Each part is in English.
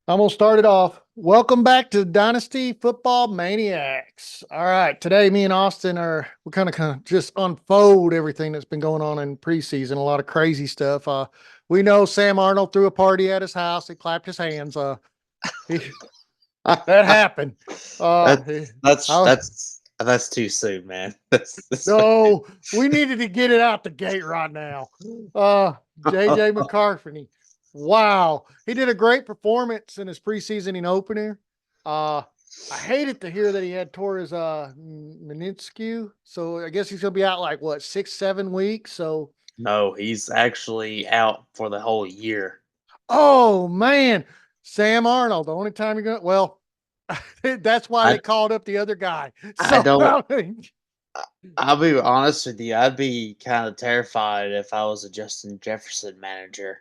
I'm gonna start it off. Welcome back to Dynasty Football Maniacs. All right, today me and Austin we're kind of just unfold everything that's been going on in preseason. A lot of crazy stuff. We know Sam Arnold threw a party at his house. He clapped his hands. He, that happened. That He- that's I, that's that's too soon, man. That's way too. no, we needed to get it out the gate right now. Uh, JJ McCarthy. Wow. He did a great performance in his preseason opener. Uh, I hated to hear that he had tore his meniscus. So I guess he's gonna be out like what 6, 7 weeks. So No, he's actually out for the whole year. oh man, Sam Arnold. The only time you're gonna that's why they I called up the other guy. I So don't. I'll be honest with you. I'd be kind of terrified if I was a Justin Jefferson manager.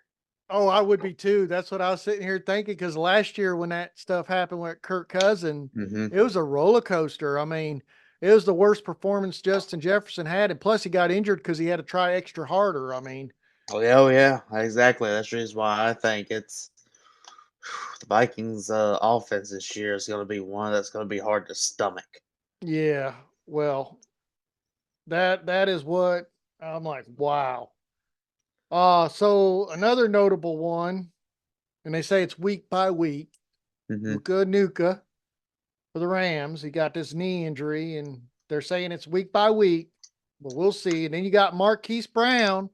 oh, I would be too. That's what I was sitting here thinking because last year when that stuff happened with Kirk Cousin, Hmm. it was a roller coaster. I mean, it was the worst performance Justin Jefferson had, and plus he got injured because he had to try extra harder. I mean, Oh yeah, exactly. That's the reason why I think it's the Vikings' offense this year is going to be one that's going to be hard to stomach. yeah. Well, that is what I'm like. Wow. So another notable one, and they say it's week by week. Hmm. Luka Nuka for the Rams. He got this knee injury, and they're saying it's week by week. But we'll see. And then you got Marquise Brown.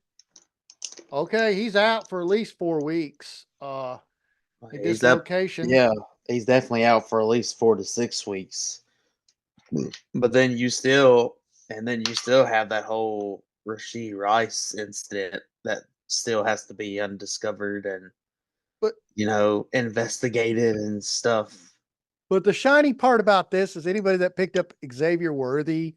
Okay, he's out for at least 4 weeks. A He's up. dislocation. Yeah, he's definitely out for at least 4 to 6 weeks. But then you still have that whole Rasheed Rice incident that still has to be undiscovered and But investigated and stuff. but the shiny part about this is anybody that picked up Xavier Worthy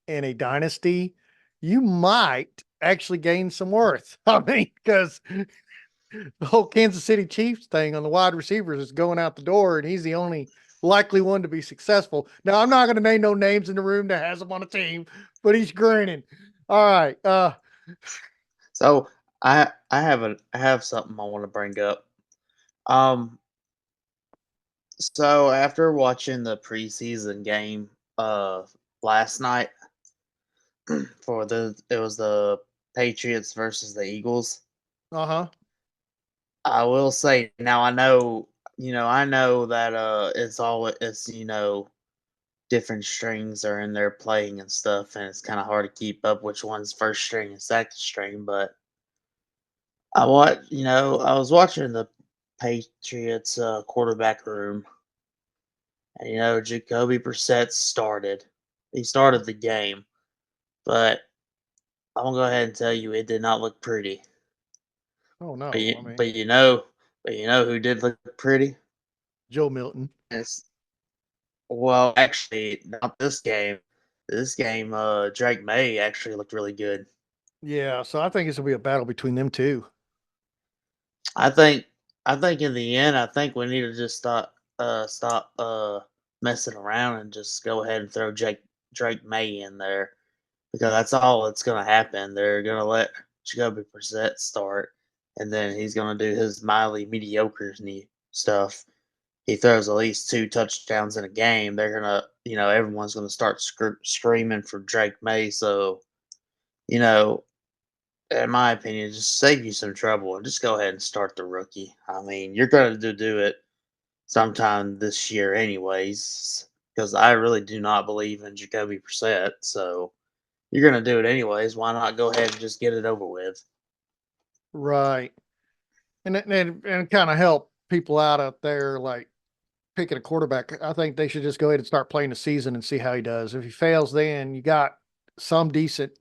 in a dynasty, you might actually gain some worth. I mean, because the whole Kansas City Chiefs thing on the wide receivers is going out the door, and he's the only likely one to be successful. Now, I'm not going to name no names in the room that has him on a team, but he's grinning. All right. So I have something I want to bring up. Um, so after watching the preseason game last night for it was the Patriots versus the Eagles. Uh huh. I will say now I know that it's different strings are in there playing and stuff, and it's kind of hard to keep up which one's first string and second string. But I was watching the Patriots quarterback room, and Jacoby Brissett started. He started the game, but I'm gonna go ahead and tell you it did not look pretty. Oh But no. you, I but mean, you know, but you know who did look pretty? Joe Milton. It's, well, actually, not this game. This game, Drake May actually looked really good. Yeah. So I think it's gonna be a battle between them two. I think I think in the end, I think we need to just stop messing around and just go ahead and throw Drake May in there because that's all that's gonna happen. They're gonna let Jacoby Brissett start, and then he's gonna do his mildly mediocre stuff. He throws at least 2 touchdowns in a game. They're everyone's gonna start screaming for Drake May. So you know, in my opinion, just save you some trouble and just go ahead and start the rookie. I mean, you're going to do it sometime this year, anyways, because I really do not believe in Jacoby Brissett. So you're going to do it anyways. Why not go ahead and just get it over with? Right. And kind of help people out there like picking a quarterback. I think they should just go ahead and start playing the season and see how he does. If he fails, then you got some decent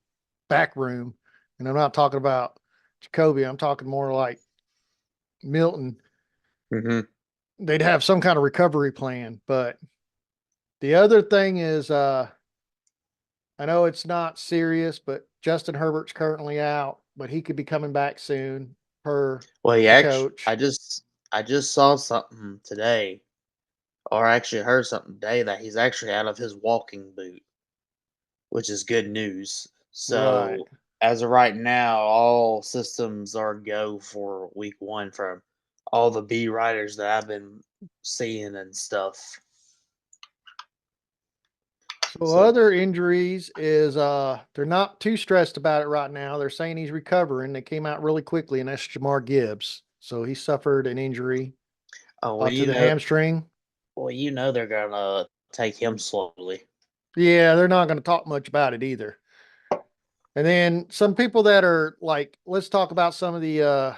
back room. And I'm not talking about Jacoby. I'm talking more like Milton. Hmm. They'd have some kind of recovery plan. But the other thing is, I know it's not serious, but Justin Herbert's currently out, but he could be coming back soon per Well, he the actually, coach. I just saw something today, or actually heard something today that he's actually out of his walking boot, which is good news. Right. So as of right now, all systems are go for week 1 from all the B writers that I've been seeing and stuff. So So, other injuries is they're not too stressed about it right now. They're saying he's recovering. They came out really quickly, and that's Jamar Gibbs. So he suffered an injury oh well, to the hamstring. they're gonna take him slowly. Yeah, they're not going to talk much about it either. And then some people that are like, let's talk about some of the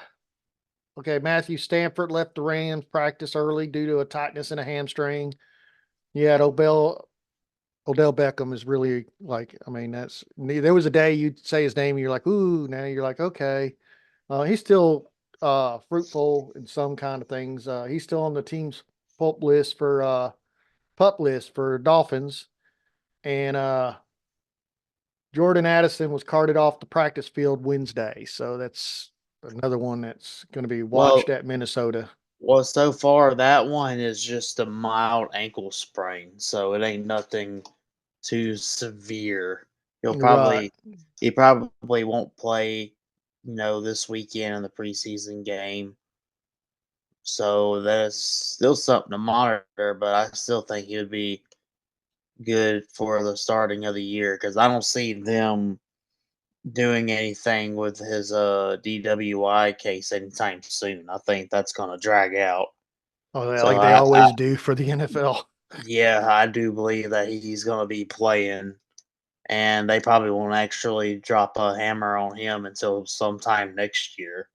okay, Matthew Stanford left the Rams practice early due to a tightness in a hamstring. Yeah, Odell Beckham is really like, I mean, there was a day you'd say his name and you're like, ooh, now you're like, okay. He's still fruitful in some kind of things. He's still on the team's pup list for Dolphins. And Jordan Addison was carted off the practice field Wednesday. So that's another one that's going to be watched Well, at Minnesota. so far that one is just a mild ankle sprain, so it ain't nothing too severe. He'll Right. probably he probably won't play, this weekend in the preseason game. So that's still something to monitor, but I still think he would be good for the starting of the year because I don't see them doing anything with his DWI case anytime soon. I think that's going to drag out. Oh, yeah, So like they always do for the NFL. yeah, I do believe that he's going to be playing, and they probably won't actually drop a hammer on him until sometime next year.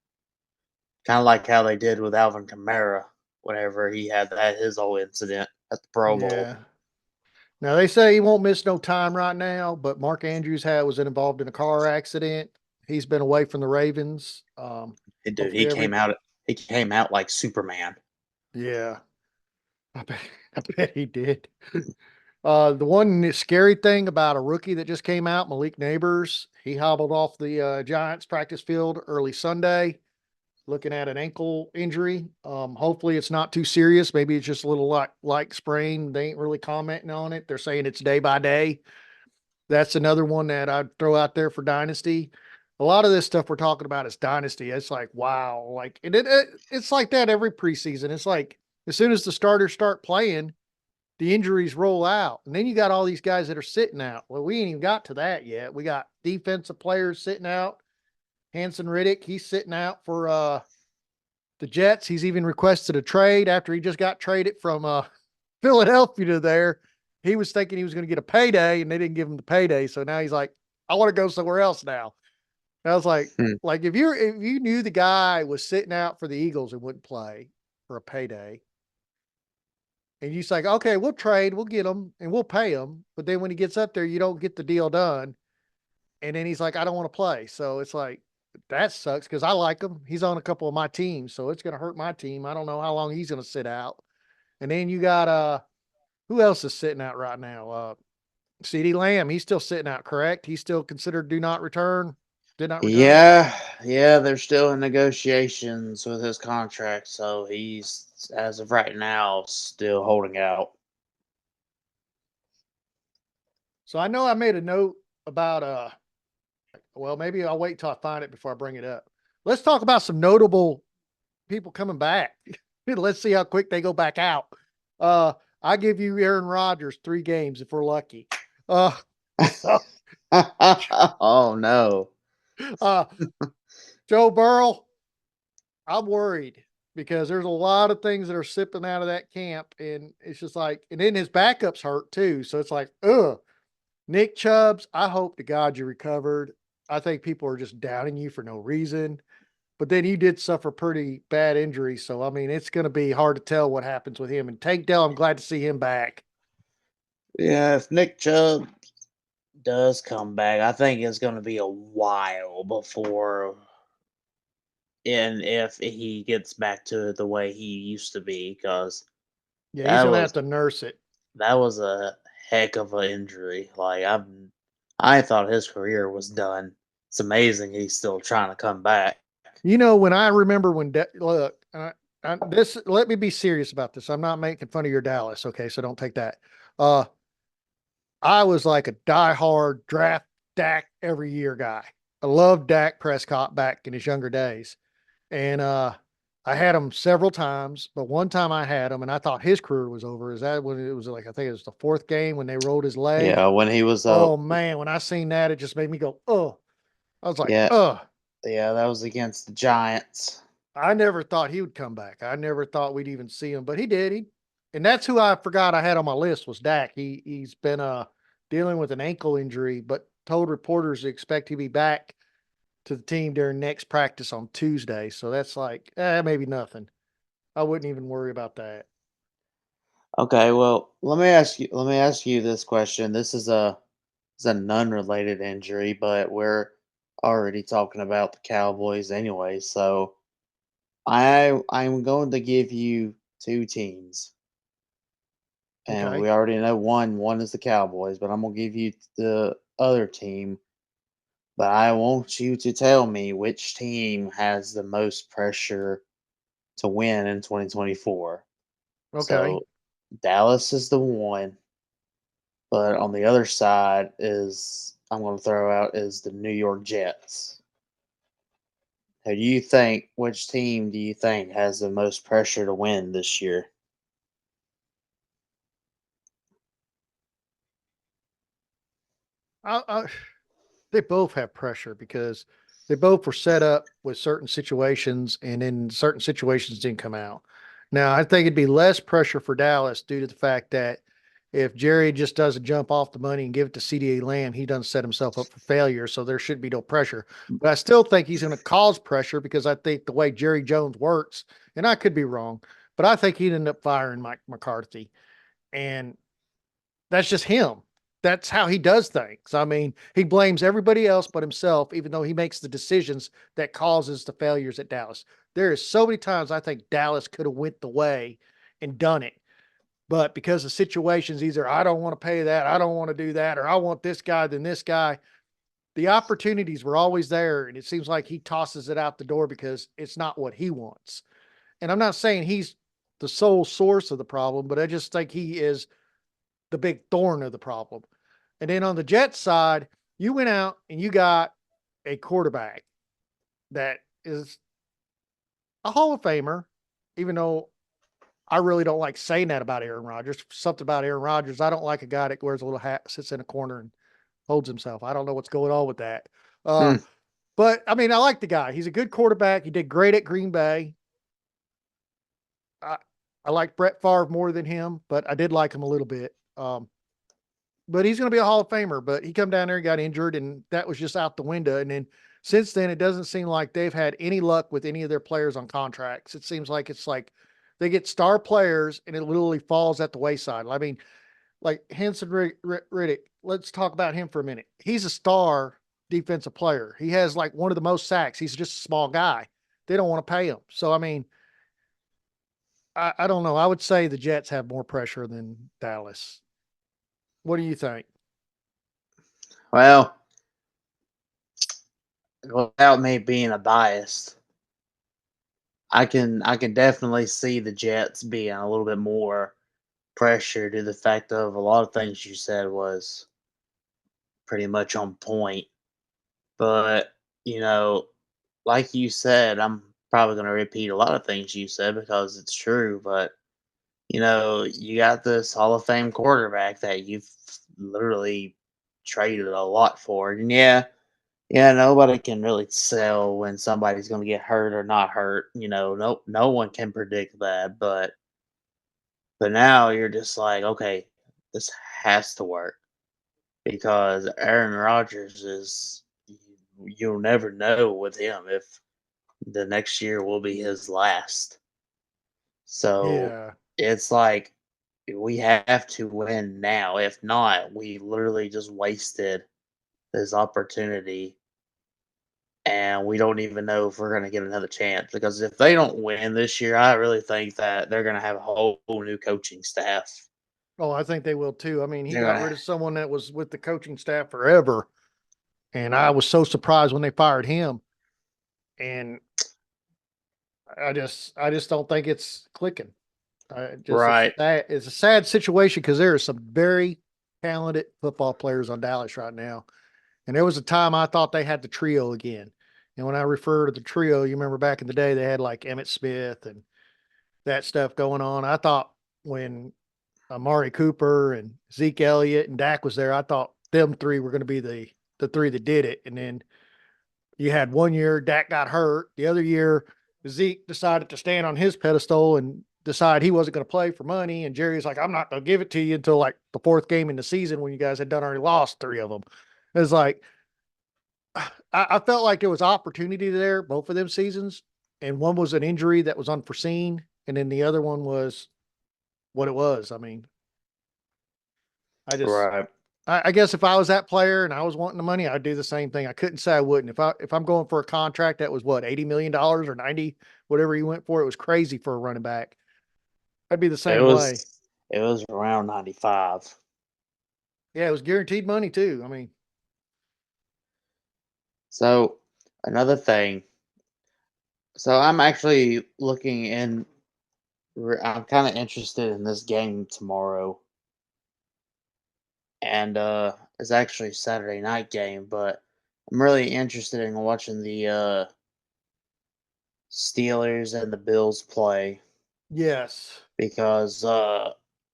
Kind of like how they did with Alvin Kamara whenever he had his whole incident at the Pro Bowl. Yeah. Now they say he won't miss no time right now, but Mark Andrews was involved in a car accident. He's been away from the Ravens. Dude, Hopefully he came out like Superman. yeah, I bet, I bet he did. The one scary thing about a rookie that just came out, Malik Neighbors, he hobbled off the Giants practice field early Sunday, looking at an ankle injury. Hopefully it's not too serious. Maybe it's just a little like sprain. They ain't really commenting on it. They're saying it's day by day. That's another one that I'd throw out there for Dynasty. A lot of this stuff we're talking about is Dynasty. It's like, wow. Like, it's like that every preseason. It's like, as soon as the starters start playing, the injuries roll out. And then you got all these guys that are sitting out. Well, we ain't even got to that yet. We got defensive players sitting out. Hanson Riddick, he's sitting out for the Jets. He's even requested a trade after he just got traded from Philadelphia to there. He was thinking he was going to get a payday, and they didn't give him the payday. So now he's like, I want to go somewhere else now. And I was Hmm. like if you knew the guy was sitting out for the Eagles and wouldn't play for a payday, and you say, okay, we'll trade, we'll get him, and we'll pay him, but then when he gets up there, you don't get the deal done, and then he's like, I don't want to play. So it's like that sucks because I like him. He's on a couple of my teams, so it's going to hurt my team. I don't know how long he's going to sit out. And then you got who else is sitting out right now? CD Lamb, he's still sitting out, correct? He's still considered do not return, did not return. Yeah, they're still in negotiations with his contract, so he's as of right now still holding out. So I know I made a note about well, maybe I'll wait till I find it before I bring it up. Let's talk about some notable people coming back. Let's see how quick they go back out. Uh I give you Aaron Rodgers 3 games if we're lucky. Uh Oh no. uh Joe Burrow, I'm worried because there's a lot of things that are sipping out of that camp, and it's just like, and then his backups hurt too. So it's like, ugh. Nick Chubbs, I hope to God you recovered. I think people are just doubting you for no reason. But then you did suffer pretty bad injuries. So, I mean, it's going to be hard to tell what happens with him. And Tank Dell, I'm glad to see him back. Yeah, if Nick Chubb does come back, I think it's going to be a while before, and if he gets back to the way he used to be, because Yeah, he's that going to have was to nurse it. that was a heck of an injury. Like I thought his career was done. It's amazing he's still trying to come back. When I remember look, let me be serious about this. I'm not making fun of your Dallas. Okay. So don't take that. Uh, I was like a diehard draft Dak every year guy. I loved Dak Prescott back in his younger days. And I had him several times, but one time I had him and I thought his career was over. Is that when it was like, I think it was the fourth game when they rolled his leg? Yeah, when he was Oh man, when I seen that, it just made me go, oh, I was like, yeah, oh, yeah, that was against the Giants. I never thought he would come back. I never thought we'd even see him, but he did. And that's who I forgot I had on my list was Dak. He's been dealing with an ankle injury, but told reporters to expect he'll be back to the team during next practice on Tuesday. So that's like, maybe nothing. I wouldn't even worry about that. Okay, well, let me ask you this question. This is a non-related injury, but we're already talking about the Cowboys anyway, so I'm going to give you two teams. And Okay. we already know one is the Cowboys, but I'm gonna give you the other team. But I want you to tell me which team has the most pressure to win in 2024. Okay. So Dallas is the one, but on the other side is I'm going to throw out is the New York Jets. Who do you think? Which team do you think has the most pressure to win this year? I they both have pressure because they both were set up with certain situations and then certain situations didn't come out. Now, I think it'd be less pressure for Dallas due to the fact that if Jerry just doesn't jump off the money and give it to CDA Lamb, he doesn't set himself up for failure. So there should be no pressure. But I still think he's going to cause pressure because I think the way Jerry Jones works, and I could be wrong, but I think he'd end up firing Mike McCarthy. And that's just him. That's how he does things. I mean, he blames everybody else but himself, even though he makes the decisions that causes the failures at Dallas. There is so many times I think Dallas could have went the way and done it. But because of situations, either I don't want to pay that, I don't want to do that, or I want this guy than this guy. The opportunities were always there, and it seems like he tosses it out the door because it's not what he wants. And I'm not saying he's the sole source of the problem, but I just think he is the big thorn of the problem. And then on the Jets side, you went out and you got a quarterback that is a Hall of Famer, even though I really don't like saying that about Aaron Rodgers. Something about Aaron Rodgers. I don't like a guy that wears a little hat, sits in a corner, and holds himself. I don't know what's going on with that. Uh, Hmm. but I mean, I like the guy. He's a good quarterback. He did great at Green Bay. I, I like Brett Favre more than him, but I did like him a little bit. But he's going to be a Hall of Famer. But he come down there, got injured, and that was just out the window. And then since then, it doesn't seem like they've had any luck with any of their players on contracts. It seems like it's like they get star players, and it literally falls at the wayside. I mean, like Henson Riddick. Let's talk about him for a minute. He's a star defensive player. He has like one of the most sacks. He's just a small guy. They don't want to pay him. So I mean, I don't know. I would say the Jets have more pressure than Dallas. What do you think? Well, without me being a bias, I can definitely see the Jets being a little bit more pressure to the fact of a lot of things you said was pretty much on point. But, you know, like you said, I'm probably going to repeat a lot of things you said because it's true. But, you got this Hall of Fame quarterback that you've literally traded a lot for. And yeah, yeah, nobody can really tell when somebody's going to get hurt or not hurt. No one can predict that. But now you're just like, okay, this has to work because Aaron Rodgers is you'll never know with him if the next year will be his last. So Yeah. it's like we have to win now. If not, we literally just wasted this opportunity and we don't even know if we're going to get another chance because if they don't win this year, I really think that they're going to have a whole new coaching staff. Oh, I think they will too. I mean, he They're got going rid to of someone that was with the coaching staff forever, and I was so surprised when they fired him. And I just don't think it's clicking. right. It's a sad situation because there are some very talented football players on Dallas right now. And there was a time I thought they had the trio again. And when I refer to the trio, you remember back in the day, they had like Emmett Smith and that stuff going on. I thought when Amari Cooper and Zeke Elliott and Dak was there, I thought them three were going to be the three that did it. And then you had one year Dak got hurt. The other year Zeke decided to stand on his pedestal and decide he wasn't going to play for money. And Jerry's like, I'm not going to give it to you until like the fourth game in the season when you guys had done already lost three of them. It was like I felt like there was opportunity there both of them seasons, and one was an injury that was unforeseen, and then the other one was what it was. I mean, I just Right. I guess if I was that player and I was wanting the money, I'd do the same thing. I couldn't say I wouldn't. If I'm going for a contract that was what $80 million or 90, whatever he went for, it was crazy for a running back. I'd be the It same way. was it was around 95. Yeah, it was guaranteed money too. I mean, So another thing. So I'm actually looking in. I'm kind of interested in this game tomorrow, and it's actually a Saturday night game, but I'm really interested in watching the Steelers and the Bills play yes. because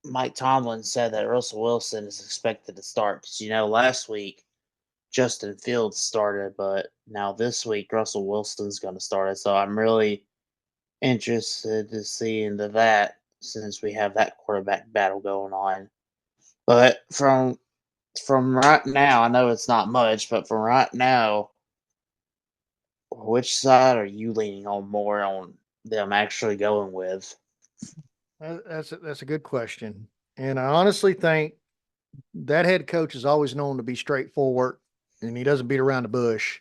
Mike Tomlin said that Russell Wilson is expected to start. Because last week Justin Fields started, but now this week Russell Wilson's going to start it. So I'm really interested to see into that since we have that quarterback battle going on. But from right now, I know it's not much, but from right now, which side are you leaning on more on them actually going with? That's a good question. And I honestly think that head coach is always known to be straightforward and he doesn't beat around the bush.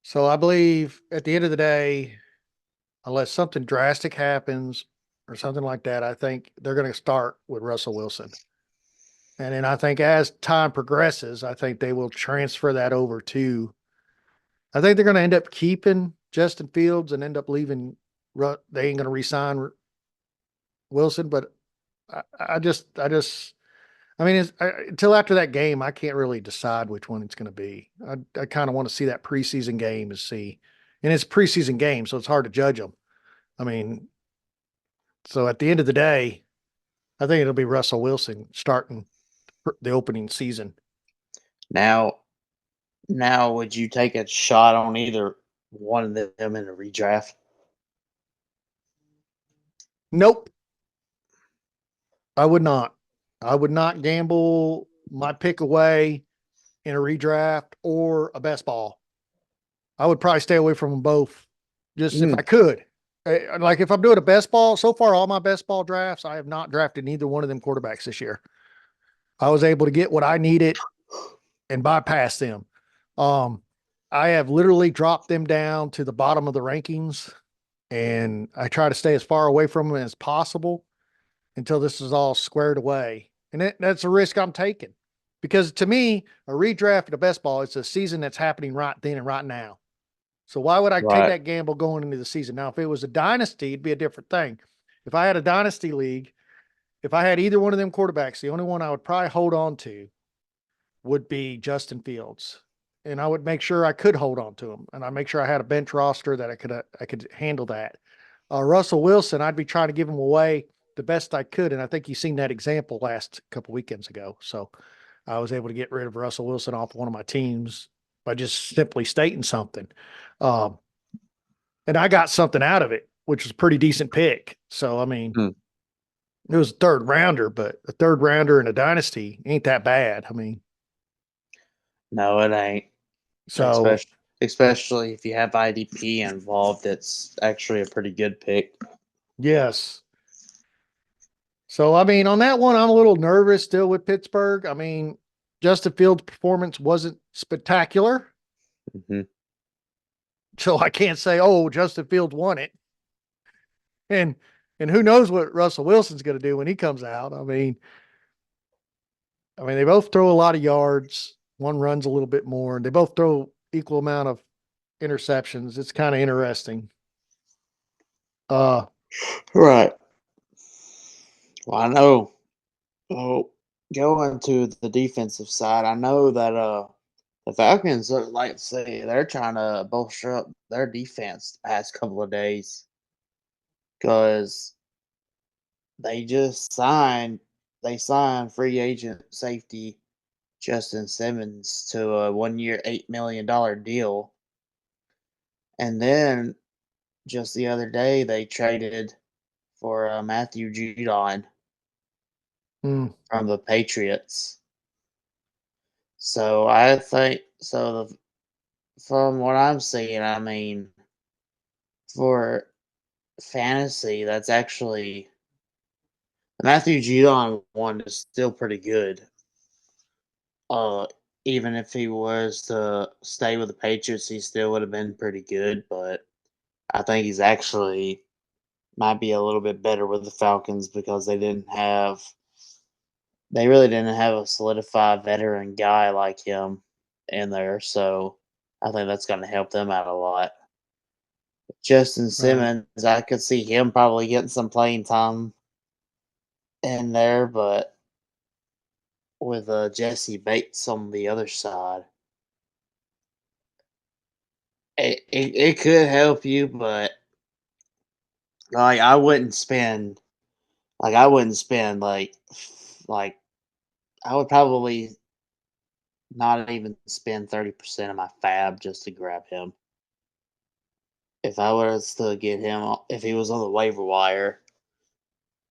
So I believe at the end of the day, unless something drastic happens or something like that, I think they're going to start with Russell Wilson. And then I think as time progresses, I think they will transfer that over to, I think they're going to end up keeping Justin Fields and end up leaving. They ain't going to resign Wilson, but I mean, until after that game, I can't really decide which one it's going to be. I kind of want to see that preseason game and see, and it's a preseason game, so it's hard to judge them. I mean, so at the end of the day, I think it'll be Russell Wilson starting the opening season. Now, now, would you take a shot on either one of them in a redraft? Nope, I would not. I would not gamble my pick away in a redraft or a best ball. I would probably stay away from them both, just if I Mm, could. Like if I'm doing a best ball, so far all my best ball drafts, I have not drafted neither one of them quarterbacks this year. I was able to get what I needed and bypass them. Um, I have literally dropped them down to the bottom of the rankings, and I try to stay as far away from them as possible until this is all squared away. And that's a risk I'm taking because to me, a redraft at a best ball, it's a season that's happening right then and right now. So why would I take right, that gamble going into the season? Now, if it was a dynasty, it'd be a different thing. If I had a dynasty league, if I had either one of them quarterbacks, the only one I would probably hold on to would be Justin Fields. And I would make sure I could hold on to him. And I make sure I had a bench roster that I could handle that. Russell Wilson, I'd be trying to give him away the best I could. And I think you've seen that example last couple weekends ago. So I was able to get rid of Russell Wilson off one of my teams by just simply stating something. Um, and I got something out of it, which was a pretty decent pick. So, I mean, mm, it was a third rounder, but a third rounder in a dynasty ain't that bad. I mean, no, it ain't. so Especially if you have IDP involved, it's actually a pretty good pick. yes. So, I mean, on that one, I'm a little nervous still with Pittsburgh. I mean, Justin Fields' performance wasn't spectacular. Hmm. So I can't say, oh, Justin Fields won it. And who knows what Russell Wilson's going to do when he comes out. I mean, they both throw a lot of yards. One runs a little bit more. They both throw equal amount of interceptions. It's kind of interesting. Uh, Right. Well, I know. Well, going to the defensive side, I know that The Falcons, like I say, they're trying to bolster up their defense the past couple of days because they just signed free agent safety Justin Simmons to a 1 year, $8 million deal. And then just the other day, they traded for Matthew Judon Mm, from the Patriots. So I think from what I'm seeing, I mean, for fantasy, that's actually Matthew Judon one is still pretty good. Uh, Even if he was to stay with the Patriots, he still would have been pretty good. But I think he's actually might be a little bit better with the Falcons because they really didn't have a solidified veteran guy like him in there. So I think that's going to help them out a lot. Justin right. Simmons, I could see him probably getting some playing time in there, but with Jesse Bates on the other side, it could help you, but like I wouldn't spend like I would probably not even spend 30% of my fab just to grab him. If I was to get him, if he was on the waiver wire,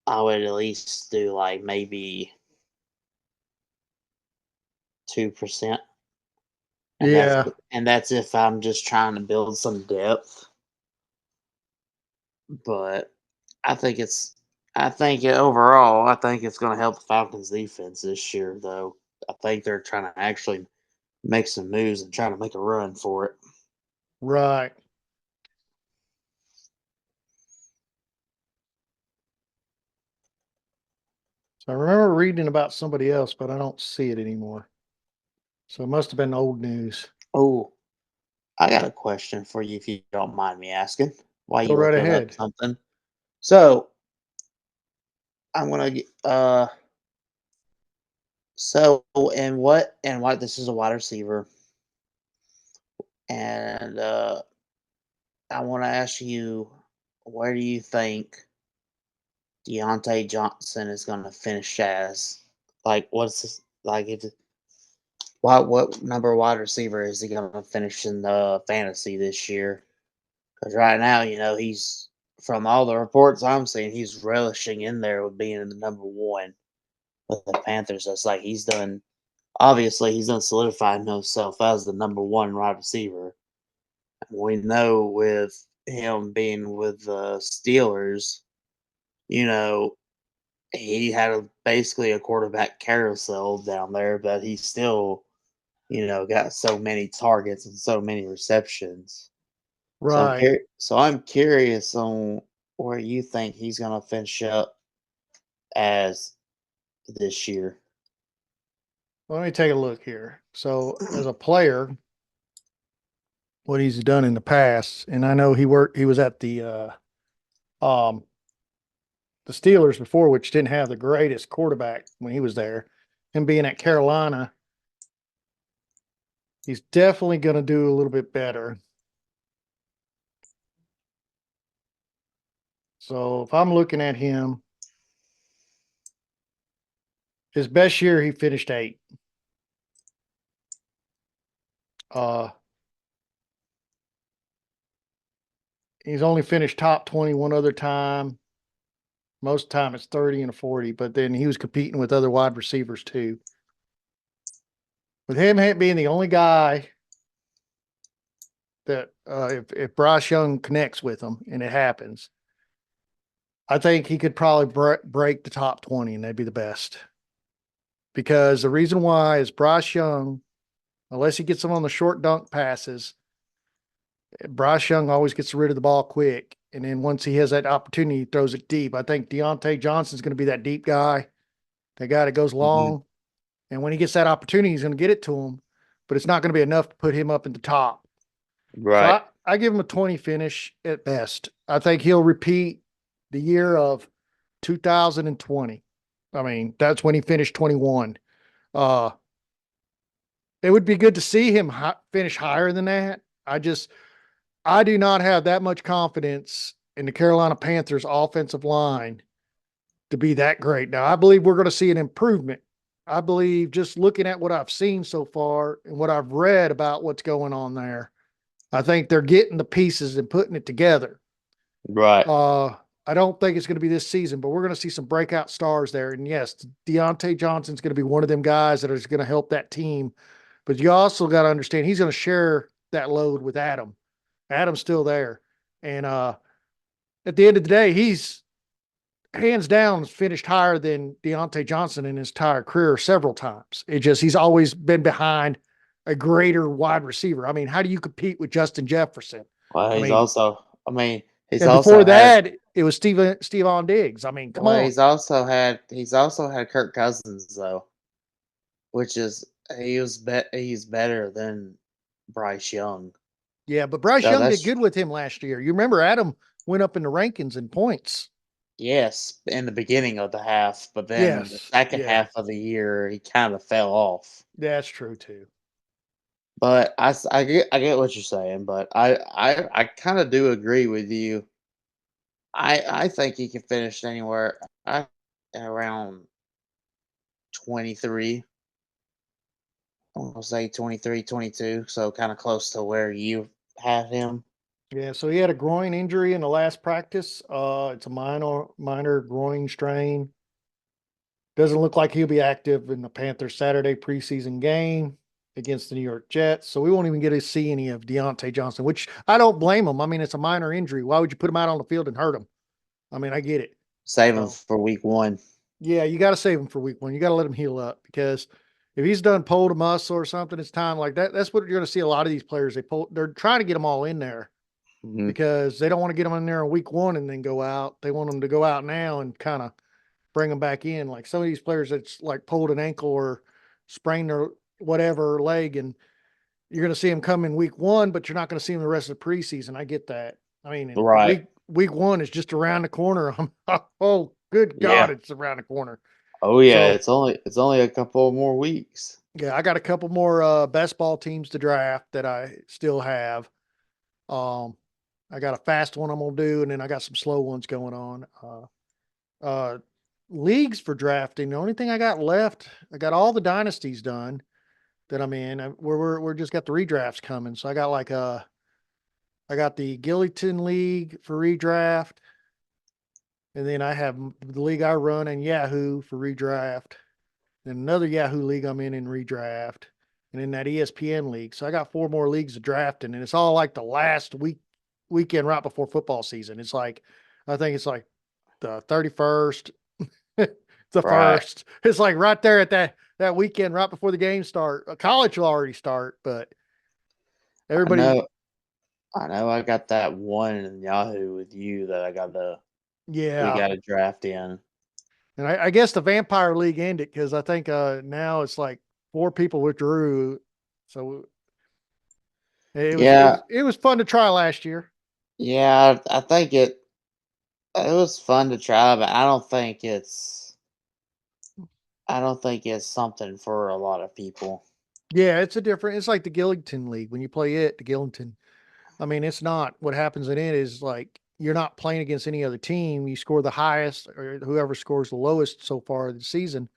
I would at least do like maybe 2%, and Yeah. that's if I'm just trying to build some depth. But I think it's, overall, I think it's going to help the Falcons defense this year, though. I think they're trying to actually make some moves and trying to make a run for it. Right. So I remember reading about somebody else, but I don't see it anymore. So it must have been old news. Oh, I got a question for you if you don't mind me asking while Go you right looking up ahead. something. So I'm gonna so and what this is a wide receiver, and I want to ask you, where do you think Deontay Johnson is going to finish as? Like, what's this, like if what number wide receiver is he going to finish in the fantasy this year? Because right now, he's from all the reports I'm seeing, he's relishing in there with being the number one with the Panthers. That's like he's done solidifying himself as the number one wide receiver. We know with him being with the Steelers, you know, he had basically a quarterback carousel down there, but he still, got so many targets and so many receptions. Right. So I'm curious on where you think he's going to finish up as this year. Let me take a look here. So as a player, what he's done in the past, and I know he was at um the Steelers before, which didn't have the greatest quarterback when he was there. Him being at Carolina, he's definitely going to do a little bit better. So if I'm looking at him, his best year he finished 8. Uh, he's only finished top 20 one other time. Most of the time it's 30 and 40, but then he was competing with other wide receivers too. With him being the only guy that if Bryce Young connects with him and it happens, I think he could probably break the top 20 and that'd be the best. Because the reason why is Bryce Young, unless he gets him on the short dunk passes, Bryce Young always gets rid of the ball quick. And then once he has that opportunity, he throws it deep. I think Deontay Johnson's going to be that deep guy, that guy that goes Hmm. long. And when he gets that opportunity, he's going to get it to him, but it's not going to be enough to put him up in the top. So Right. I give him a 20 finish at best. I think he'll repeat the year of 2020. I mean, that's when he finished 21. Uh, It would be good to see him finish higher than that. I do not have that much confidence in the Carolina Panthers offensive line to be that great. Now, I believe we're going to see an improvement. I believe just looking at what I've seen so far and what I've read about what's going on there, I think they're getting the pieces and putting it together. Right. I don't think it's going to be this season, but we're going to see some breakout stars there. And yes, Deontay Johnson's going to be one of them guys that is going to help that team. But you also got to understand he's going to share that load with Adam. Adam's still there. And at the end of the day, he's hands down finished higher than Deontay Johnson in his entire career several times. It just he's always been behind a greater wide receiver. I mean, how do you compete with Justin Jefferson? Well, I mean, he's and before also had that, it was Stephon Diggs. I mean, come well, on. he's also had Kirk Cousins though, which is he's better than Bryce Young. Yeah, but Bryce So Young did that's good with him last year. You remember Adam went up in the rankings and points. yes, in the beginning of the half, but then the Yes. second Yeah, half of the year he kind of fell off. that's true too. But I get what you're saying, but I kind of do agree with you. I think he can finish anywhere around 23. I'm gonna say 23, 22, so kind of close to where you had him. Yeah, so he had a groin injury in the last practice. It's a minor groin strain. Doesn't look like he'll be active in the Panthers Saturday preseason game against the New York Jets. So we won't even get to see any of Deontay Johnson, which I don't blame him. I mean, it's a minor injury. Why would you put him out on the field and hurt him? I mean, I get it. Save him So for week 1. yeah, you got to save him for week one. You got to let him heal up because if he's done pulled a muscle or something, it's time like that. That's what you're going to see a lot of these players. They're trying to get them all in there Mhm. because they don't want to get them in there in week one and then go out. They want them to go out now and kind of bring them back in. Like some of these players that's like pulled an ankle or sprained their whatever leg, and you're going to see them come in week one, but you're not going to see them the rest of the preseason. I get that. I mean, and Right. week one is just around the corner. Oh, good God, Yeah. it's around the corner. Oh yeah, So it's only a couple more weeks. yeah, I got a couple more best ball teams to draft that I still have. Um, I got a fast one I'm gonna do, and then I got some slow ones going on. Uh, leagues for drafting. The only thing I got left, I got all the dynasties done that I'm in. We're just got the redrafts coming. So I got I got the Gillington League for redraft, and then I have the league I run in Yahoo for redraft, and another Yahoo league I'm in redraft, and in that ESPN league. So I got four more leagues of drafting, and it's all like the last weekend right before football season. It's like I think it's like the 31st, the Right. first. It's like right there at that weekend right before the games start. College will already start, but I everybody, know I know I got that one in Yahoo with you that we yeah. got to draft in. And I guess the Vampire League ended because I think now it's like four people withdrew. So Yeah, it was fun to try last year. yeah, I think it was fun to try, but I don't think it's something for a lot of people. Yeah, it's like the Gillington League when you play it, the Gillington. I mean, it's not what happens in it is like you're not playing against any other team. You score the highest or whoever scores the lowest so far this season,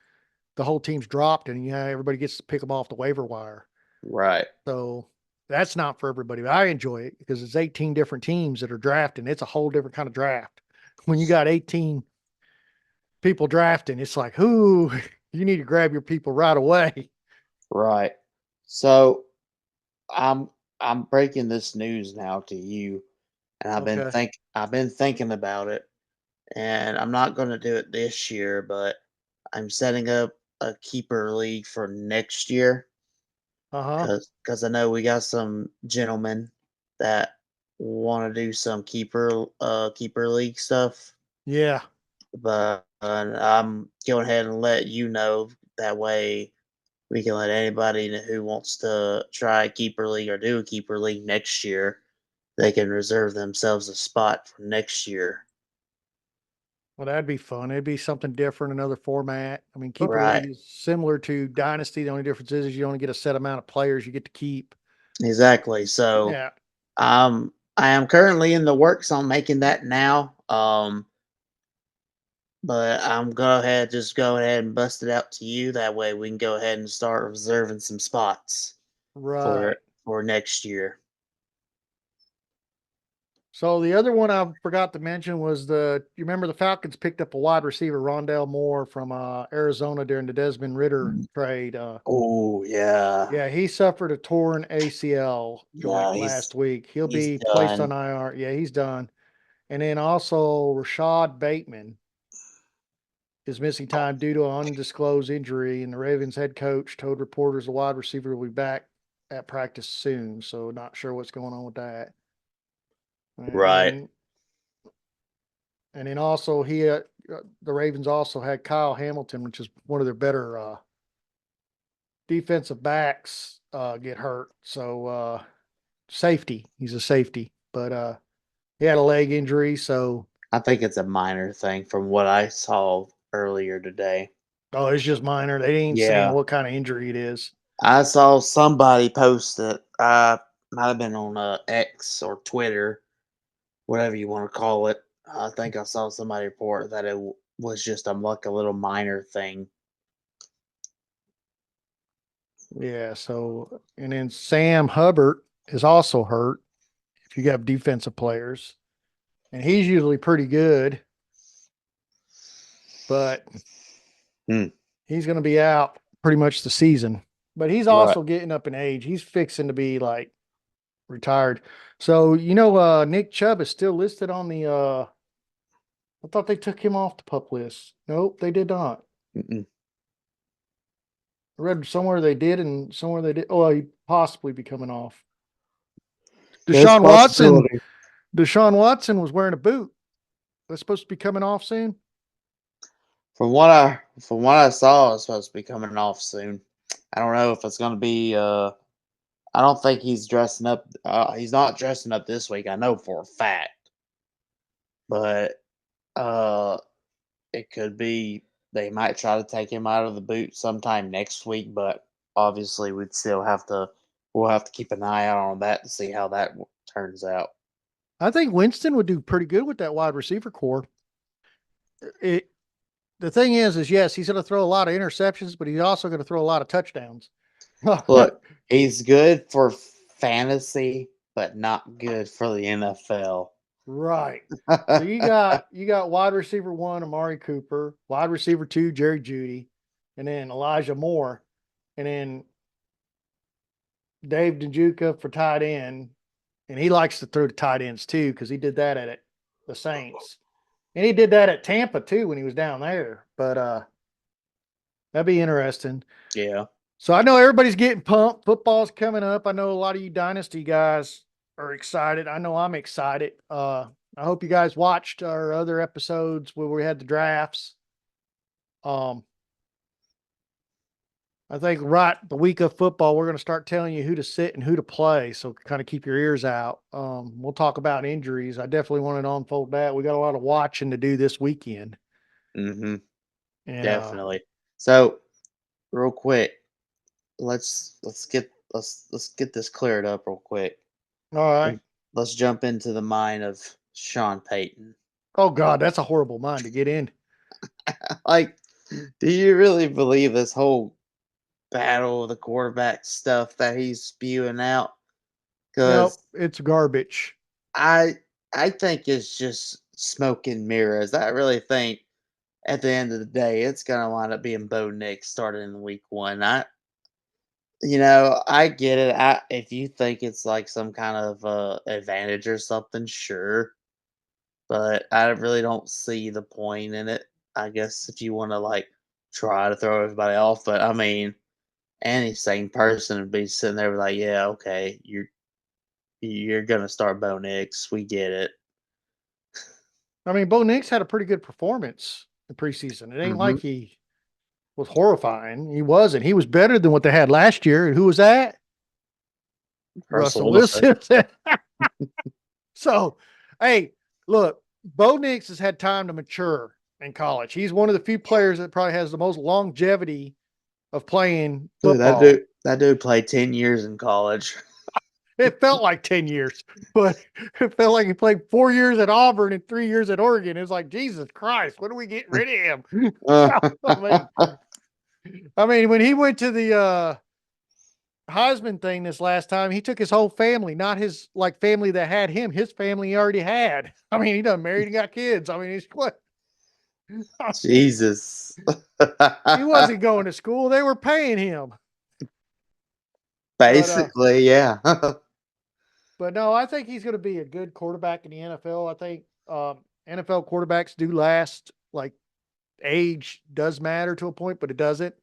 the whole team's dropped and everybody gets to pick them off the waiver wire. Right. So that's not for everybody, but I enjoy it because it's 18 different teams that are drafting. It's a whole different kind of draft. When you got 18 people drafting, it's like, ooh, you need to grab your people right away. Right. So I'm I'm breaking this news now to you, and Okay. I've been thinking about it, and I'm not going to do it this year, but I'm setting up a keeper league for next year Uh-huh. because I know we got some gentlemen that want to do some keeper league stuff, Yeah. but I'm going ahead and let you know that way we can let anybody who wants to try keeper league or do a keeper league next year, they can reserve themselves a spot for next year. Well, that'd be fun. It'd be something different, another format. I mean, keep it Right. similar to Dynasty. The only difference is you only get a set amount of players you get to keep. Exactly. So Yeah, I am currently in the works on making that now. But I'm go ahead and bust it out to you. That way we can go ahead and start reserving some spots for right. for next year. So the other one I forgot to mention was you remember the Falcons picked up a wide receiver, Rondell Moore from Arizona during the Desmond Ritter trade. Oh yeah. Yeah, he suffered a torn ACL joint Yeah, last week. He'll he's be placed on done. IR. Yeah, he's done. And then also Rashad Bateman is missing time due to an undisclosed injury, and the Ravens head coach told reporters the wide receiver will be back at practice soon. So not sure what's going on with that. And Right. then also the Ravens also had Kyle Hamilton, which is one of their better defensive backs, get hurt. So safety, he's a safety, but he had a leg injury. So I think it's a minor thing from what I saw earlier today. oh, it's just minor. They ain't saying Yeah. what kind of injury it is. I saw somebody post it. Might have been on X or Twitter, whatever you want to call it. I think I saw somebody report that was just like a little minor thing. Yeah. So and then Sam Hubbard is also hurt. If you got defensive players, and he's usually pretty good, but Hmm. he's going to be out pretty much the season. But he's Right. also getting up in age. He's fixing to be like retired. So Nick Chubb is still listed on the. I thought they took him off the pup list. Nope, they did not. Mm-mm. I read somewhere they did, and somewhere they did. Oh, he possibly be coming off. There's a Deshaun Watson. possibility. Deshaun Watson was wearing a boot. That's supposed to be coming off soon. From what I saw, it's supposed to be coming off soon. I don't know if it's gonna be. I don't think he's dressing up. He's not dressing up this week. I know for a fact, but uh, it could be they might try to take him out of the boot sometime next week. But obviously, we'll have to keep an eye out on that to see how that turns out. I think Winston would do pretty good with that wide receiver core. It The thing is yes, he's going to throw a lot of interceptions, but he's also going to throw a lot of touchdowns. Look, he's good for fantasy, but not good for the NFL. Right. So you got wide receiver one, Amari Cooper, wide receiver two, Jerry Judy, and then Elijah Moore, and then Dave Njoku for tight end. And he likes to throw to tight ends too, because he did that at the Saints. And he did that at Tampa too when he was down there. But that'd be interesting. Yeah. So I know everybody's getting pumped. Football's coming up. I know a lot of you dynasty guys are excited. I know I'm excited. I hope you guys watched our other episodes where we had the drafts. Um, I think right the week of football, we're going to start telling you who to sit and who to play. So kind of keep your ears out. We'll talk about injuries. I definitely want to unfold that. We got a lot of watching to do this weekend. Hmm. And Definitely. So, real quick, let's get this cleared up real quick. all right. Let's let's jump into the mind of Sean Payton. Oh God, that's a horrible mind to get in. Like, do you really believe this whole battle of the quarterback stuff that he's spewing out? Nope, Because it's garbage. I I think it's just smoke and mirrors. I really think at the end of the day, it's gonna wind up being Bo Nix starting in week one. I get it. If you think it's like some kind of advantage or something, sure. But I really don't see the point in it. I guess if you want to like try to throw everybody off, but I mean, any sane person would be sitting there like, yeah, okay, you're gonna start Bo Nix. We get it. I mean, Bo Nix had a pretty good performance in preseason. It ain't Hmm. like he was horrifying. He wasn't. He was better than what they had last year. And who was that? Russell Russell Wilson. Wilson. So, hey, look, Bo Nix has had time to mature. in college. He's one of the few players that probably has the most longevity of playing Dude, football. that dude played 10 years in college. It felt like 10 years, but it felt like he played 4 years at Auburn and 3 years at Oregon. It was like, Jesus Christ, when are we getting rid of him? I mean, when he went to the Heisman thing this last time, he took his whole family, not his like family that had him. His family he already had. I mean, he done married and got kids. I mean, he's what? I mean, Jesus. he wasn't going to school. They were paying him. But Basically, yeah. but no, I think he's going to be a good quarterback in the NFL. I think NFL quarterbacks do last. Like age does matter to a point, but it doesn't.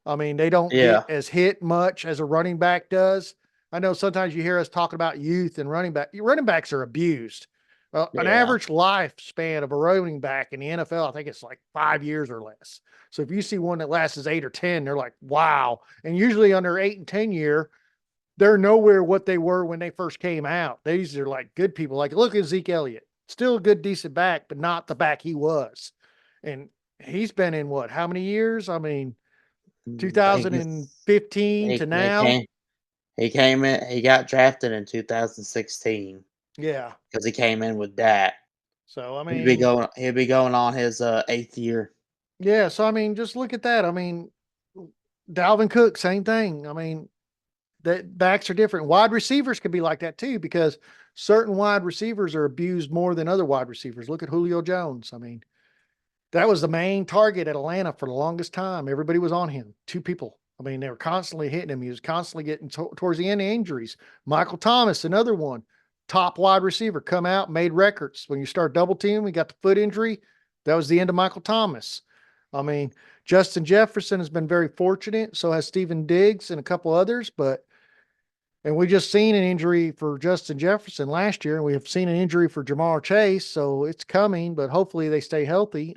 I mean, they don't Yeah. get as hit much as a running back does. I know sometimes you hear us talking about youth and running back. Running backs are abused. An Yeah. average lifespan of a running back in the NFL, I think it's like 5 years or less. So if you see one that lasts 8 or 10, they're like, wow. And usually under 8 and 10 year, they're nowhere what they were when they first came out. These are like good people. Like look at Zeke Elliott, still a good, decent back, but not the back he was. And he's been in what? How many years? I mean, I think it's 2015 to he now. came he came in he got drafted in 2016 Yeah. because he came in with that. So I mean, He'll be going on his 8th year. yeah. So I mean, just look at that. I mean, Dalvin Cook, same thing. I mean, that backs are different. Wide receivers could be like that too, because certain wide receivers are abused more than other wide receivers. Look at Julio Jones. I mean, that was the main target at Atlanta for the longest time. Everybody was on him. Two people. I mean, they were constantly hitting him. He was constantly getting towards the end of injuries. Michael Thomas, another one, top wide receiver, come out, made records. When you start double teaming, we got the foot injury. That was the end of Michael Thomas. I mean, Justin Jefferson has been very fortunate. So has Stephen Diggs and a couple others. And we just seen an injury for Justin Jefferson last year, and we have seen an injury for Jamar Chase. So it's coming, but hopefully they stay healthy.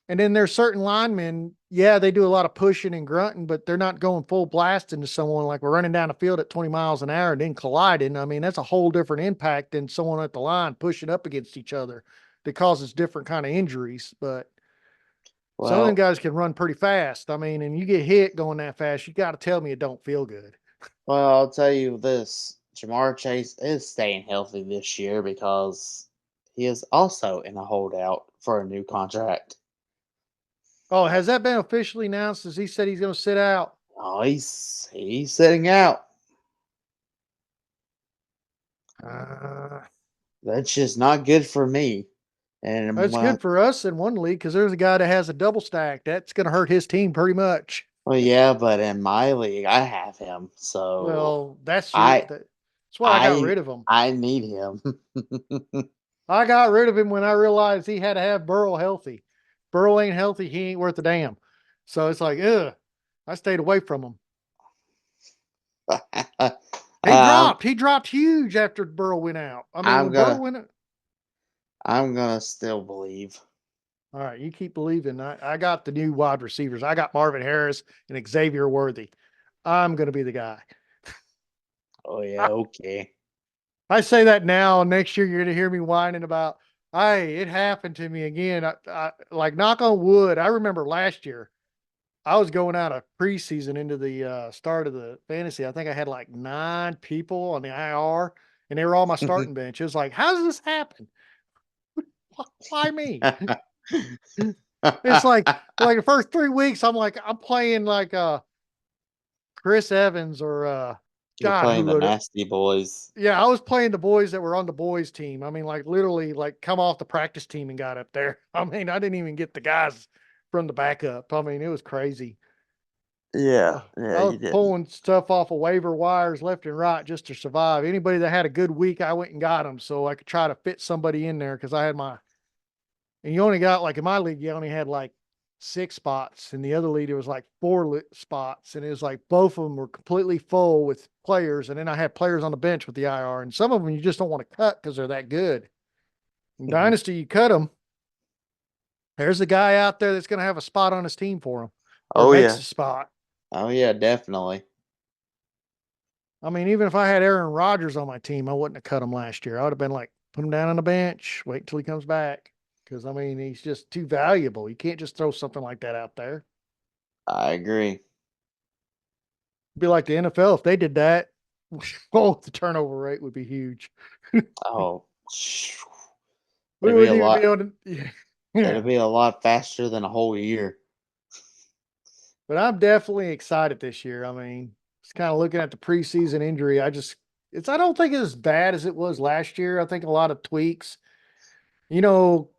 And then there's certain linemen, yeah, they do a lot of pushing and grunting, but they're not going full blast into someone like we're running down the field at 20 miles an hour and then colliding. I mean, that's a whole different impact than someone at the line pushing up against each other that causes different kind of injuries. But some of them Well, guys can run pretty fast. I mean, and you get hit going that fast, you got to tell me it don't feel good. I'll tell you this: Jamar Chase is staying healthy this year because he is also in a holdout for a new contract. Oh, has that been officially announced? As he said he's going to sit out? Oh, he's sitting out. Uh, That's just not good for me. And that's good for us in one league because there's a guy that has a double stack. That's going to hurt his team pretty much. well, yeah, but in my league, I have him, so Well, that's I that's why I got I rid of him. I need him. I got rid of him when I realized he had to have Burrow healthy. Burrow ain't healthy, he ain't worth a damn. So it's like, ugh, I stayed away from him. He um, dropped. He dropped huge after Burrow went out. I mean, I'm when Burrow gonna went out, I'm gonna still believe. all right, you keep believing. I got the new wide receivers. I got Marvin Harris and Xavier Worthy. I'm going to be the guy. Oh yeah, okay. I say that now. Next year, you're going to hear me whining about, hey, it happened to me again. Like, knock on wood. I remember last year, I was going out of preseason into the start of the fantasy. I think I had like 9 people on the IR, and they were all my starting bench. It was like, how does this happen? Why me? It's like the first 3 weeks, I'm like, I'm playing like Chris Evans or You're God, playing who the would nasty boys. yeah, I was playing the boys that were on the boys team. I mean, like literally, like come off the practice team and got up there. I mean, I didn't even get the guys from the backup. I mean, it was crazy. Yeah, yeah, I was you didn't. pulling stuff off of waiver wires left and right just to survive. Anybody that had a good week, I went and got them so I could try to fit somebody in there because I had my. And you only got like in my league, you only had like 6 spots. In the other league, it was like 4 spots, and it was like both of them were completely full with players. And then I had players on the bench with the IR, and some of them you just don't want to cut because they're that good. In Dynasty, you cut them. There's a guy out there that's going to have a spot on his team for him, or Oh makes yeah. a spot. Oh yeah, definitely. I mean, even if I had Aaron Rodgers on my team, I wouldn't have cut him last year. I would have been like, put him down on the bench, wait until he comes back. because I mean he's just too valuable. You can't just throw something like that out there. I agree. It'd be like the NFL if they did that. Oh, the turnover rate would be huge. Oh, We it'd be a wouldn't even be lot. able to. Yeah, It'd yeah. be a lot faster than a whole year. But I'm definitely excited this year. I mean, just kind of looking at the preseason injury. I don't think it's as bad as it was last year. I think a lot of tweaks. You know,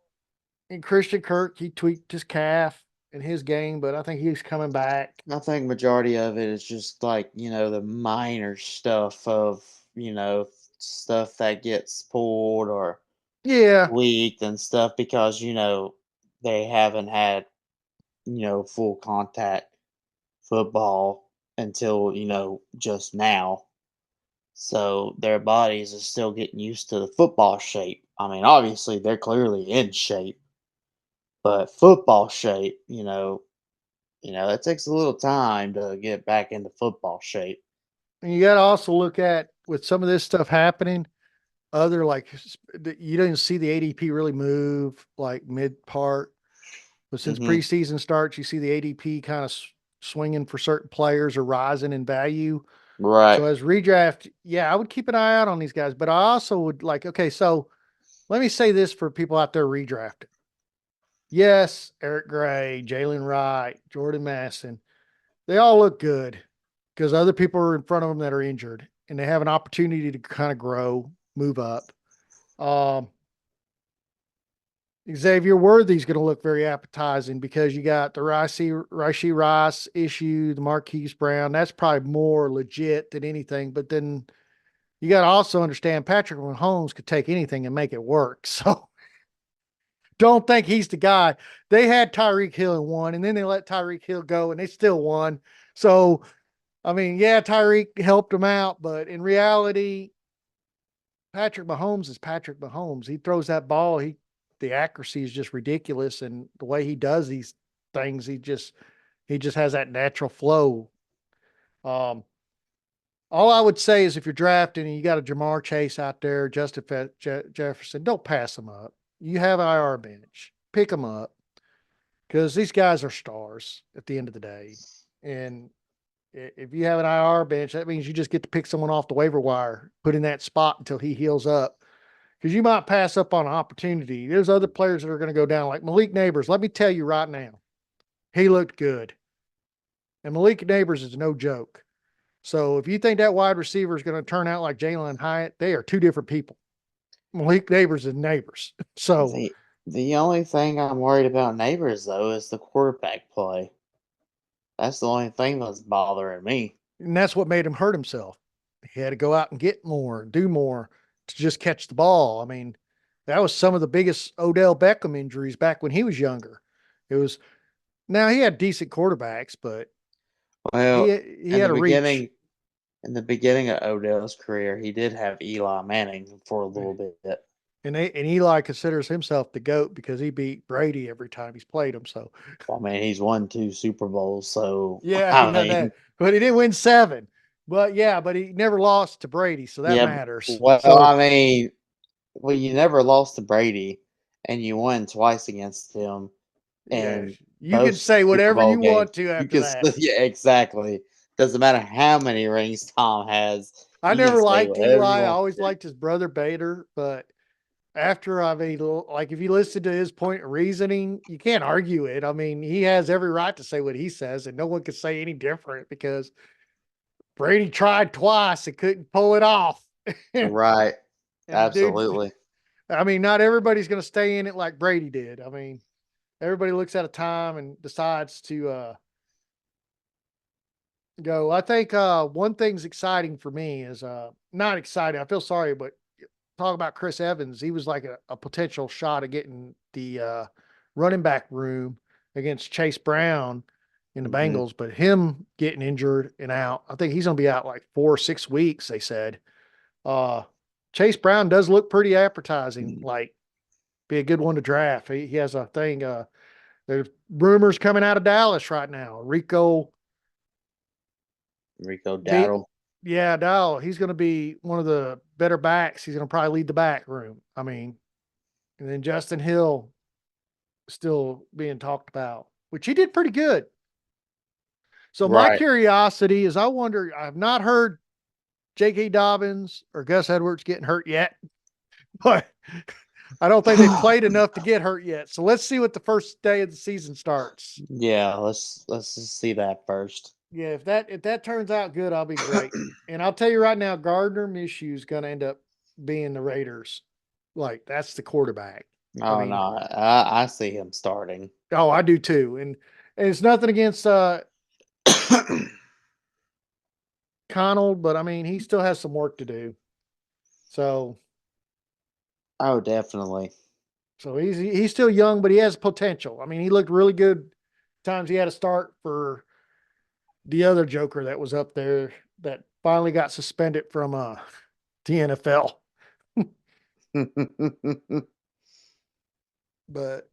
in Christian Kirk, he tweaked his calf in his game, but I think he's coming back. I think majority of it is just like, the minor stuff of, stuff that gets pulled or Yeah. tweaked and stuff because, they haven't had, full contact football until, just now. So their bodies are still getting used to the football shape. I mean, obviously they're clearly in shape, but football shape, it takes a little time to get back into football shape. And you got to also look at with some of this stuff happening, other you didn't see the ADP really move like mid part. But since Mhm. preseason starts, you see the ADP kind of swinging for certain players or rising in value. Right. So as redraft, yeah, I would keep an eye out on these guys, but I also would like, okay, so let me say this for people out there redrafting. Yes, Eric Gray, Jalen Wright, Jordan Masson, they all look good because other people are in front of them that are injured and they have an opportunity to kind of grow, move up. Um, Xavier Worthy's going to look very appetizing because you got the Rishi Rice issue, the Marquise Brown. That's probably more legit than anything. But then you got to also understand Patrick Mahomes could take anything and make it work. So don't think he's the guy. They had Tyreek Hill and won, and then they let Tyreek Hill go and they still won. So, I mean, yeah, Tyreek helped them out, but in reality, Patrick Mahomes is Patrick Mahomes. He throws that ball, the accuracy is just ridiculous. And the way he does these things, he just has that natural flow. Um, all I would say is if you're drafting and you got a Jamar Chase out there, Jefferson, don't pass them up. You have IR bench, pick them up because these guys are stars at the end of the day. And if you have an IR bench, that means you just get to pick someone off the waiver wire, put in that spot until he heals up. Because you might pass up on an opportunity. There's other players that are going to go down, like Malik Neighbors. Let me tell you right now, he looked good. And Malik Neighbors is no joke. So if you think that wide receiver is going to turn out like Jalen Hyatt, they are two different people. Malik Neighbors is Neighbors. So, The the only thing I'm worried about neighbors though is the quarterback play. That's the only thing that's bothering me. and that's what made him hurt himself. He had to go out and get more, do more to just catch the ball. I mean, that was some of the biggest Odell Beckham injuries back when he was younger. It was now he had decent quarterbacks, but he Well, he in had the a reach. beginning in the beginning of Odell's career, he did have Eli Manning for a little bit. And Eli considers himself the GOAT because he beat Brady every time he's played him. So I mean, he's won 2 Super Bowls, so yeah, I yeah, mean, that. But he didn't win seven. But yeah, but he never lost to Brady, so that yeah. matters. Well, So I mean, you never lost to Brady, and you won twice against him yeah, in you both can say Super whatever Bowl you games. want to You after can, that. yeah, exactly. Doesn't matter how many rings Tom has. I You can never say liked whatever Eli. you I want always to. liked his brother Bader, but after I mean, like if you listen to his point of reasoning, you can't argue it. I mean, he has every right to say what he says, and no one can say any different because Brady tried twice and couldn't pull it off. And Right. the dude, Absolutely. I mean, not everybody's going to stay in it like Brady did. I mean, everybody looks at a time and decides to go. I think one thing's exciting for me is not exciting. I feel sorry, but talk about Chris Evans. He was like a potential shot at getting the running back room against Chase Brown in the Hmm. Bengals, but him getting injured and out, I think he's going to be out like 4 or 6 weeks. They said. Uh, Chase Brown does look pretty appetizing, like be a good one to draft. He has a thing. There's rumors coming out of Dallas right now. Rico, Rico the Dowdle. yeah, Dow. He's going to be one of the better backs. He's going to probably lead the back room. I mean, and then Justin Hill. still being talked about, which he did pretty good. So my Right. curiosity is, I wonder. I've not heard J.K. Dobbins or Gus Edwards getting hurt yet, but I don't think they played enough to get hurt yet. So let's see what the first day of the season starts. Yeah, let's just see that first. Yeah, if that turns out good, I'll be great. And I'll tell you right now, Gardner Minshew is going to end up being the Raiders. Like, that's the quarterback. I Oh no, mean, I see him starting. oh, I do too. And it's nothing against Connell, but I mean, he still has some work to do. So Oh, definitely. so he's still young, but he has potential. I mean, he looked really good times he had to start for the other Joker that was up there that finally got suspended from the NFL. But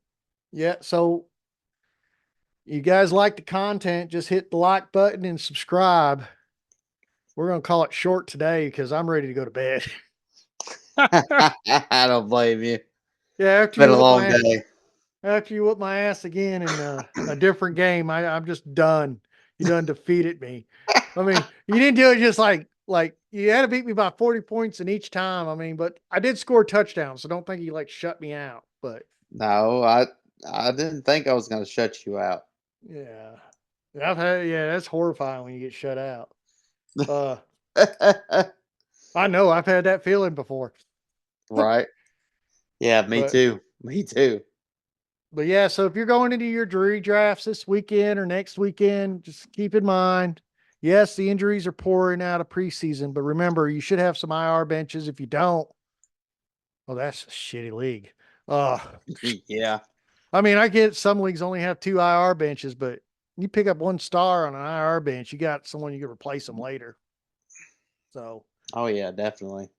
yeah, so you guys like the content, just hit the like button and subscribe. We're gonna call it short today because I'm ready to go to bed. I don't blame you. Yeah, Been a long day. after you whoop my ass again in a different game, I'm just done. You done defeated me. I mean, you didn't do it just like you had to beat me by 40 points in each time. I mean, but I did score touchdowns, so don't think you like shut me out. But No, I didn't think I was gonna shut you out. yeah. That's horrifying when you get shut out. Uh I know I've had that feeling before. Right? Yeah, me But too. Me too. but yeah, so if you're going into your jury drafts this weekend or next weekend, just keep in mind, yes, the injuries are pouring out of preseason, but remember, you should have some IR benches. If you don't, well, that's a shitty league. Uh, Yeah. I mean, I get some leagues only have 2 IR benches, but you pick up one star on an IR bench, you got someone you can replace them later. So, Oh yeah, definitely.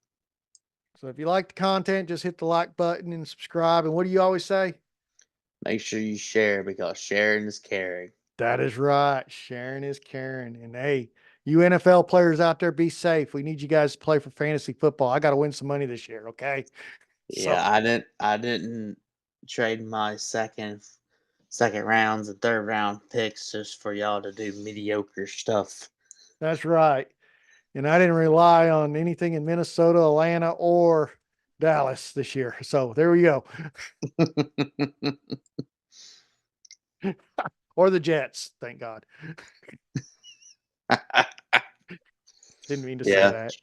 so if you like the content, just hit the like button and subscribe. And what do you always say? Make sure you share because sharing is caring. That is right. Sharon is Karen. And hey, you NFL players out there, be safe. We need you guys to play for fantasy football. I got to win some money this year. Okay. Yeah, So I didn't trade my second rounds and third round picks just for y'all to do mediocre stuff. that's right. And I didn't rely on anything in Minnesota, Atlanta, or Dallas this year. So there we go. Or the Jets. Thank God. Didn't mean to say Yeah. that.